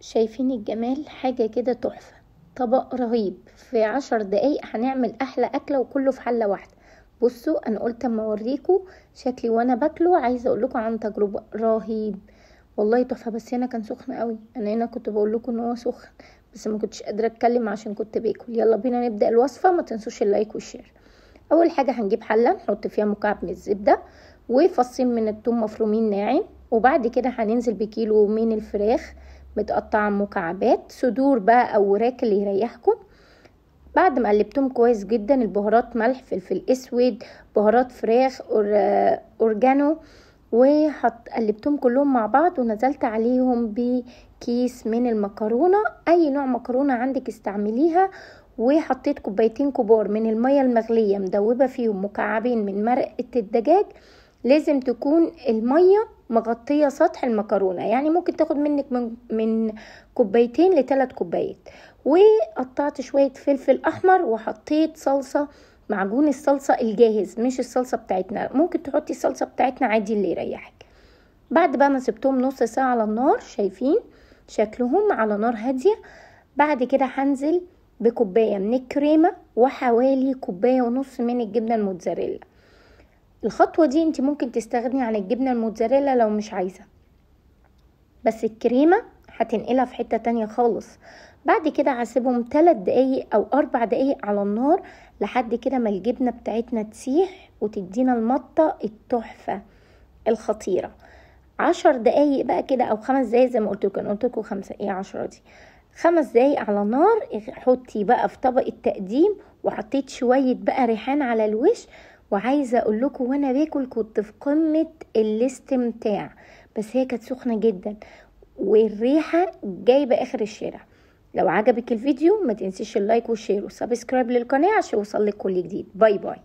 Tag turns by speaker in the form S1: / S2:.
S1: شايفين الجمال؟ حاجة كده تحفة. طبق رهيب في 10 دقايق هنعمل احلى اكلة وكله في حلة واحدة. بصوا، انا قلت اما اوريكم شكلي وانا باكله. عايزة اقول لكم عن تجربة رهيب والله، تحفة. بس هنا كان سخن قوي، انا هنا كنت بقول لكم ان هو سخن بس ما كنتش قادرة اتكلم عشان كنت باكل. يلا بينا نبدأ الوصفة، ما تنسوش اللايك والشير. اول حاجة هنجيب حلة نحط فيها مكعب من الزبدة وفصين من الثوم مفرومين ناعم، وبعد كده هننزل بكيلو من الفراخ متقطعه مكعبات، صدور بقى او وراك اللي يريحكم. بعد ما قلبتهم كويس جدا، البهارات ملح فلفل اسود بهارات فراخ اورجانو، قلبتهم كلهم مع بعض ونزلت عليهم بكيس من المكرونه، اي نوع مكرونه عندك استعمليها. وحطيت كوبايتين كبار من الميه المغليه مدوبه فيهم مكعبين من مرقه الدجاج. لازم تكون الميه مغطيه سطح المكرونه، يعني ممكن تاخد منك من كوبايتين ل3 كوبايات. وقطعت شويه فلفل احمر وحطيت صلصه، معجون الصلصه الجاهز مش الصلصه بتاعتنا، ممكن تحطي الصلصه بتاعتنا عادي اللي يريحك. بعد بقى ما سبتهم نص ساعه على النار، شايفين شكلهم على نار هاديه. بعد كده هنزل بكوبايه من الكريمه وحوالي كوبايه ونص من الجبنه الموتزاريلا. الخطوة دي انت ممكن تستغني عن الجبنة الموتزاريلا لو مش عايزة، بس الكريمة هتنقلها في حتة تانية خالص. بعد كده هسيبهم 3 دقايق او 4 دقايق على النار لحد كده ما الجبنة بتاعتنا تسيح وتدينا المطة التحفة الخطيرة. 10 دقايق بقى كده او 5 دقايق زي ما قلت لكم، انا قلت لكم 5 ايه 10 دي. 5 دقايق على النار. حطي بقى في طبق التقديم، وحطيت شوية بقى ريحان على الوش. وعايزه اقول لكم وانا باكل كنت في قمه الاستمتاع، بس هي كانت سخنه جدا والريحه جايبه اخر الشارع. لو عجبك الفيديو ما تنسيش اللايك والشير والسبسكرايب للقناه عشان يوصلك كل جديد. باي باي.